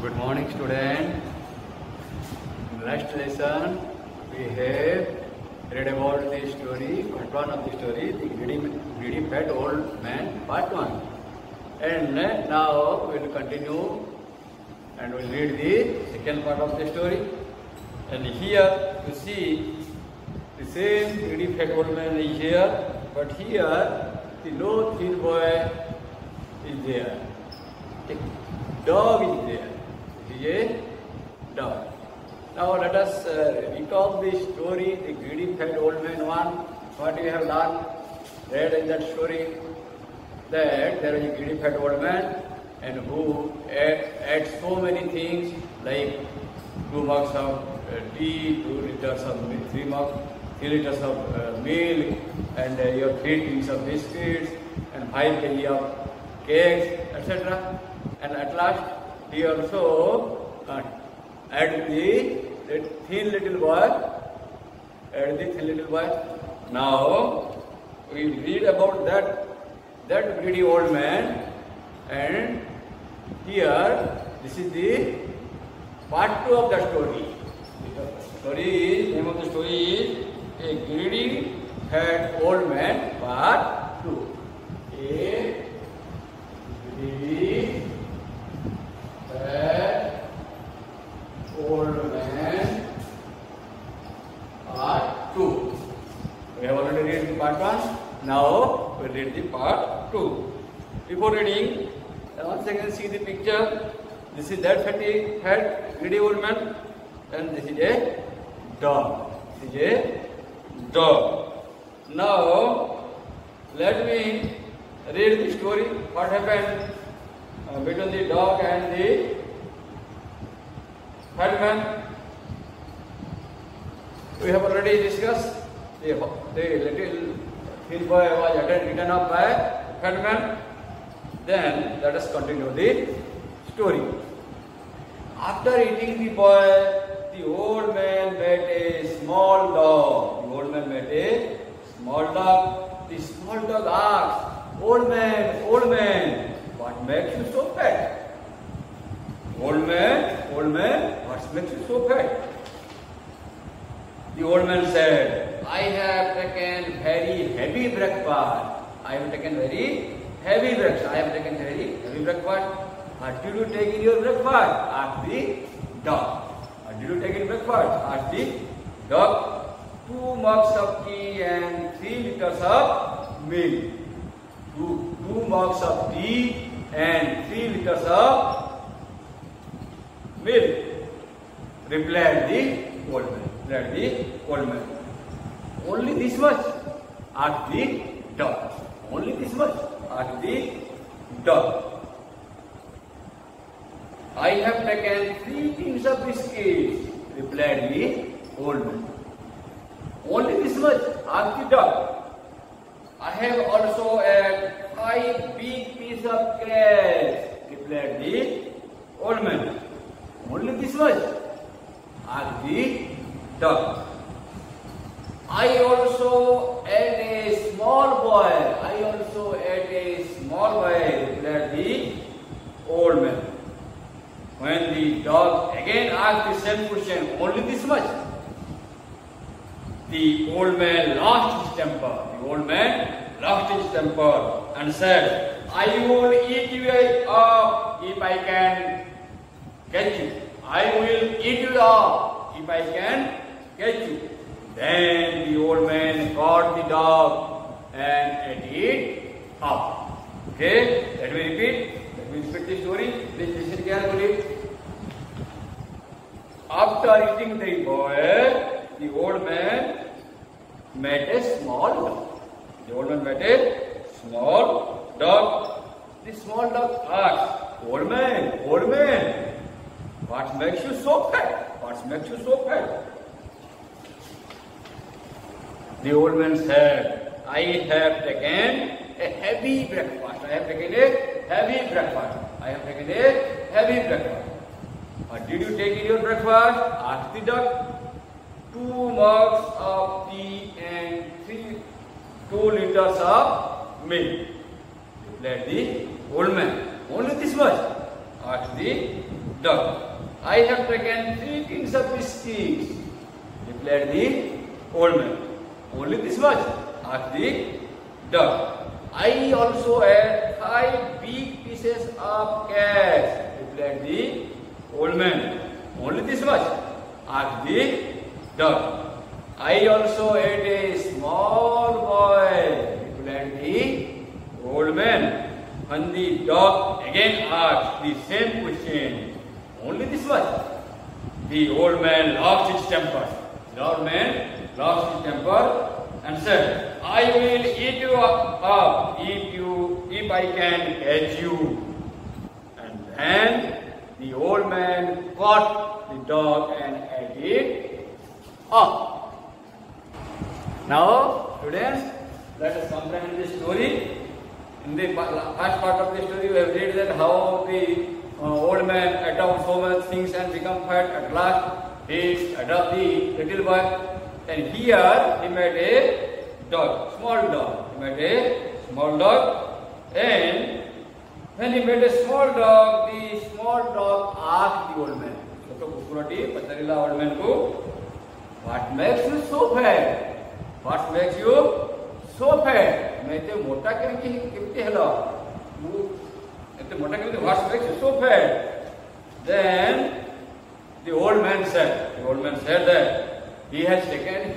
Good morning, student. In last lesson, we have read about the story, part one of the story, the greedy fat old man, part one. And now we will continue and we will read the second part of the story. And here you see the same greedy fat old man is here, but here the low thin boy is there. The dog is there. It is a dog. Now let us recall the story, the greedy fat old man one. What we have learned, read in that story, that there is a greedy fat old man and who ate so many things like 2 mugs of tea, 2 liters of milk, 3 liters of milk, and your 3 tins of biscuits, and 5 kg of cakes, etc. And at last he also added the thin little boy. Now we read about that greedy old man, and here this is the part 2 of the story. Name of the story is A Greedy Fat Old Man, part 2. A greedy fat old man, part 2. We have already read part 1. Now we read the part 2. Before reading, once again see the picture. This is that fat greedy old man, and this is a dog. This is a dog. Now let me read the story. What happened between the dog and the fat man? We have already discussed. The little thin boy was eaten up by fat man. Then let us continue the story. After eating the boy, the old man met a small dog. The old man met a small dog. The small dog asked, old man, what makes you so fat? Old man, what makes you so fat? The old man said, I have taken very heavy breakfast. What did you take in your breakfast? Asked the dog. What did you take in breakfast? Asked the dog. 2 mugs of tea and 3 liters of milk. 2 mugs of tea and 3 liters of milk, replied the old man. Only this much? Asked the dog. Only this much? Asked the dog. I have taken 3 tins of biscuits, replied the old man. Only this much? Asked the dog. I have also had 5 big pieces of cakes, replied the old man. Only this much? Asked the dog. I also ate a small boy, replied the old man. When the dog again asked the same question, only this much? The old man lost his temper. And said, I will eat you up if I can catch you. Then the old man caught the dog and ate it up. Okay, let me repeat the story. Please listen carefully. After eating the boy, the old man met a small dog. The small dog asked, Old man, what makes you so fat? The old man said, I have taken a heavy breakfast. What did you take in your breakfast? Asked the dog. 2 mugs of tea and 2 liters of milk, replied the old man. Only this much? Asked the dog. I have taken 3 tins of biscuits, replied the old man. Only this much? Asked the dog. I also had 5 big pieces of cash, replied the old man. Only this much? Asked the dog. I also ate a small boy, replied the old man. When the dog again asked the same question, only this much? The old man lost his temper. The old man lost his temper and said, I will eat you up if I can catch you. And then the old man caught the dog and ate it up. Now, students, let us comprehend this story. In the first part of the story, we have read that how the old man ate up so much things and become fat. At last, he adopted the little boy. And here, he made a dog, small dog. He made a small dog. And when he made a small dog, the small dog asked the old man, old man, what makes you so fat? What makes you so fat? What makes you so fat? Then the old man said that he has taken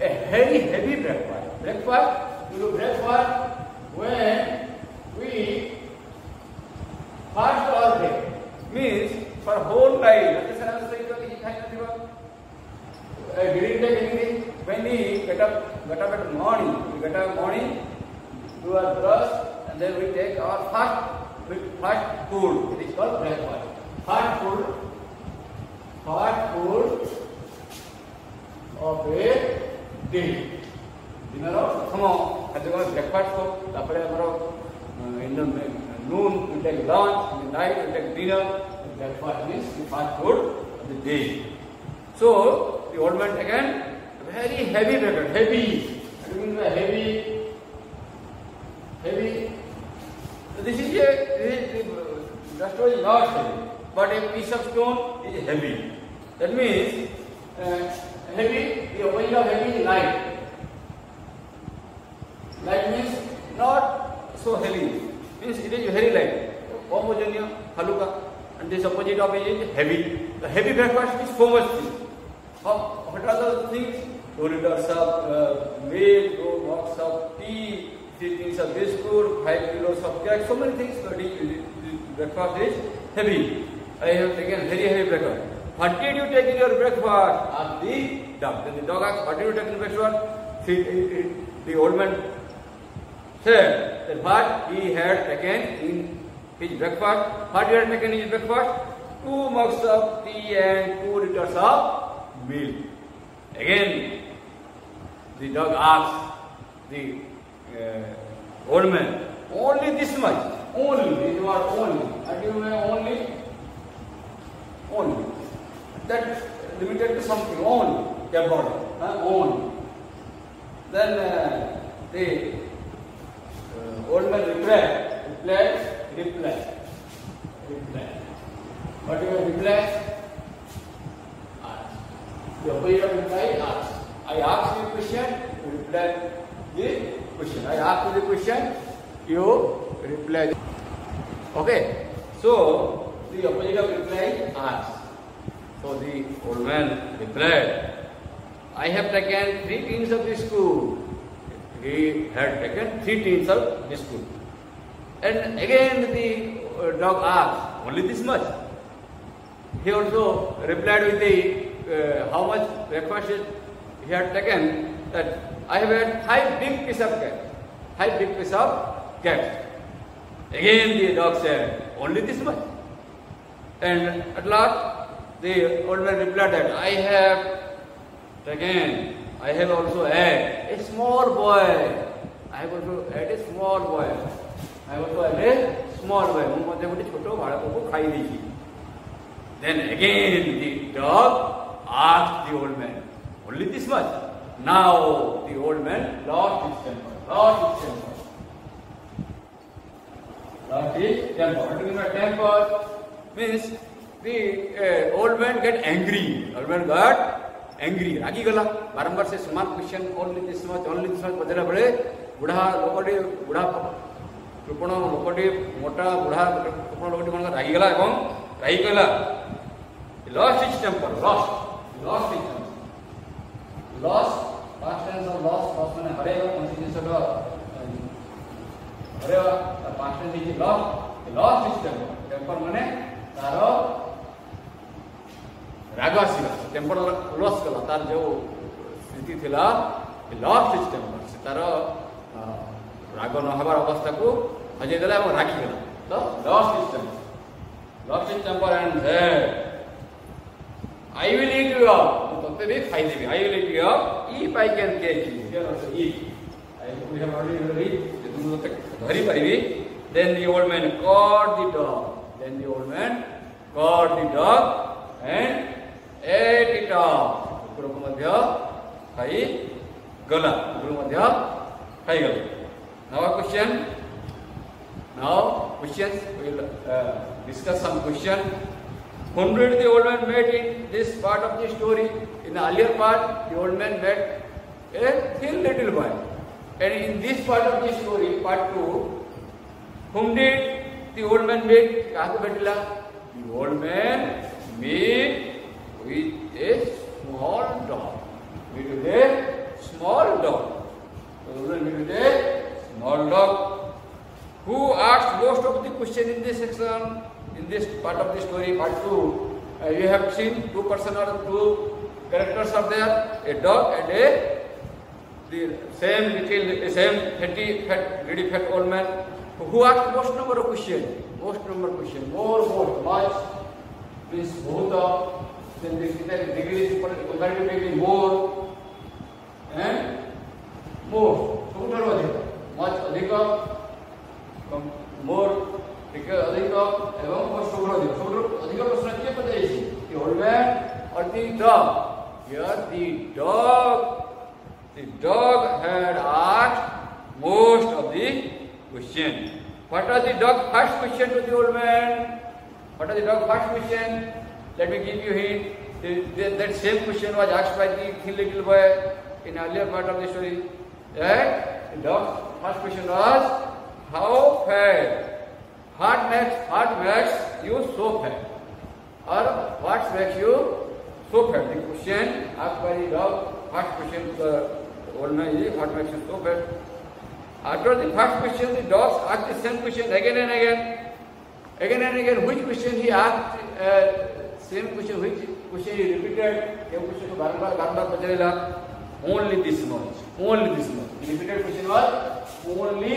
a very heavy breakfast. Breakfast when we fast all day. Means for whole night. During the evening, when we get up at morning, do our brush, and then we take our fast food. It is called breakfast. Fast food of a day. Dinner of breakfast. In the noon we take lunch, in the night we take dinner. Breakfast means the fast food of the day. So the old man taken very heavy breakfast. Heavy. What do you mean by heavy? Heavy. So this is the stone is not heavy, but a piece of stone is heavy. That means heavy. The opposite of heavy is light. Light means not so heavy. Means it is very light. Homogeneous, haluka, and this opposite of it is heavy. The heavy breakfast is so much things. What are those things? 2 liters of milk, 2 mugs of tea, 3 tins of biscuit, 5 kilos of cake, so many things. So the breakfast is heavy. I have taken very heavy breakfast. What did you take in your breakfast? Asked the dog. Then the dog asked, what did you take in breakfast? The old man said that what he had taken in his breakfast. What he had taken in his breakfast? 2 mugs of tea and 2 liters of milk. Again, the dog asked the old man, only this much? Only. You are only. What do you mean only? Only. That limited to something. Only. Your body. Only. Then the old man replied. What do you reply? The opposite of reply, ask. I asked you a question, you reply the question. I asked you the question, you reply. Okay. So the opposite of reply, ask. So the old man replied, I have taken 3 tins of biscuit. He had taken 3 tins of biscuit. And again the dog asked, only this much? He also replied with the how much breakfast he had taken, that I have had 5 big pieces of cake. 5 big pieces of cake. Again the dog said, only this much? And at last the old man replied that I have also had a small boy. I have also had a small boy. Then again the dog asked the old man, only this much? Now the old man lost his temper. What do you mean by temper? means the old man get angry. Old man got angry. रागी गला बारंबार से समान question only this much पचरा बड़े बुढ़ा लोकटी बुढ़ा कृपण लोकटी मोटा बुढ़ा कृपण लोकटी मन रागी गला एवं रागी गला lost his temper. Lost his temper. Lost past tense of lost माने हरेगा कंटिन्यूस का हरेगा past tense is lost his temper. Temper माने तारो राग आसीला टेम्पर लॉस कला तार जो स्थिति थिला लॉस्ट हिज टेम्पर से तार राग न हबार अवस्था को हजे देला और रागी गला तो lost his temper and I will eat you up तते भी खाई देबी I will eat you up if I can catch you here also eat I we have already read तुम तक धरी परिबी then the old man caught the dog and ate it up. कुकुर को मध्य खाई गला कुकुर मध्य खाई गला. Now questions we will discuss some question. Whom did the old man met in this part of the story? In the earlier part, the old man met a thin little boy, and in this part of the story, part 2, whom did the old man meet? कहाँ को बैठला? The old man meet with a small dog. Meet with a small dog. Who asked most of the question in this section, in this part of the story, part 2. You have seen two characters are there, a dog and the same fatty, greedy fat old man. Who asked most number of questions? Much means both then the degree is comparatively more and more. Much adhika, more adhika, एवं more सुग्र adhika प्रश्न क्या पता है इसी? The old man or the dog? Here the dog had asked most of the question. What was the dog's first question to the old man? What was the dog's first question? Let me give you hint. That same question was asked by the thin little boy in earlier part of the story. Right? The dog's first question was, how fat? What makes you so fat? Or what makes you so fat? The question asked by the dog, first question to the old man is, what makes you so fat? After the first question, the dogs asked the same question again and again. Which question he asked? Same question. Which question he repeated? Same question को बार-बार बचेगा. Only this much. The repeated question was only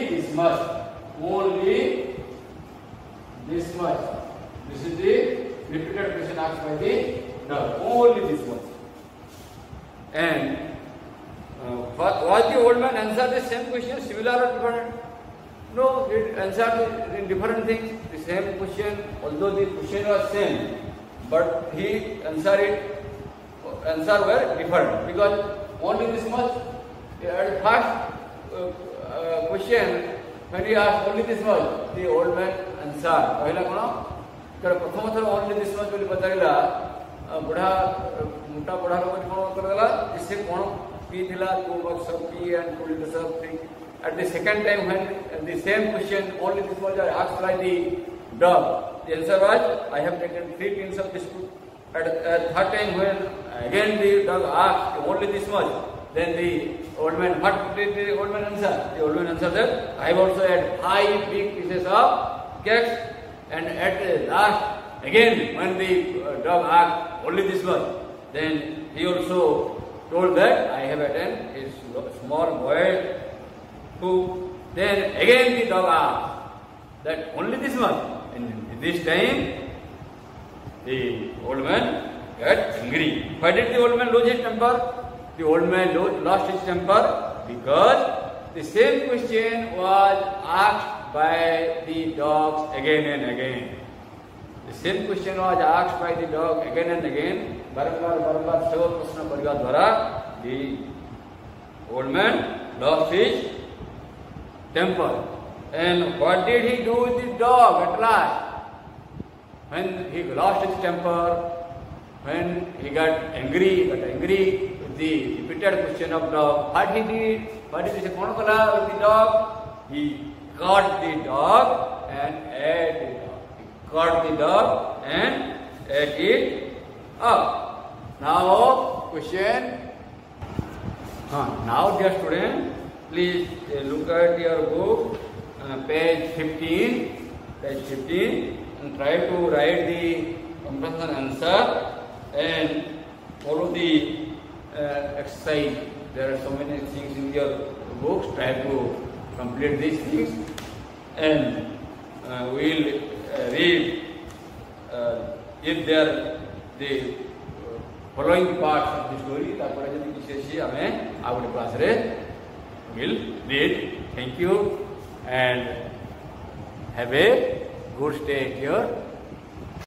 this much. This is the repeated question asked by the dog. Only this much. And was the old man answer the same question, similar or different? No, it answered in different things. The same question, although the question was same, but he answer were different because only this much. At first question, when he asked only this much, the old man answered. पहला कौन? कर प्रथम थर only this much बोली बताइला. बुढ़ा मोटा बुढ़ा लोग कौन करेगा? इससे कौन P thila 2 bucks of P and pulled the something. At the second time when the same question only this much are asked by the dog, the answer was, I have taken 3 tins of biscuit. At third time when again the dog asked only this much, then the old man, what did the old man answer? The old man answered that I have also had 5 big pieces of cakes, and at the last again when the dog asked only this much, then he also told that I have attended a small boy who then again the dog asked that only this much, and this time the old man got angry. Why did the old man lose his temper? The old man lost his temper because the same question was asked by the dogs again and again. The same question was asked by the dog again and again. बारंबार सब प्रश्न परिवार द्वारा the old man lost his temper. And what did he do with the dog at last? when he lost his temper, when he got angry with the repeated question of dog. What he did? What did he say? Kaun kala with the dog? He caught the dog and ate the dog. He caught the dog and ate it up. Now question. Now dear student, please look at your book, page 15, and try to write the comprehension answer and follow the exercise. There are so many things in your books. Try to complete these things, and we will read if there the following parts of the story. तापर जब किसी से हमें आगे class रे will read. Thank you and have a good stay here.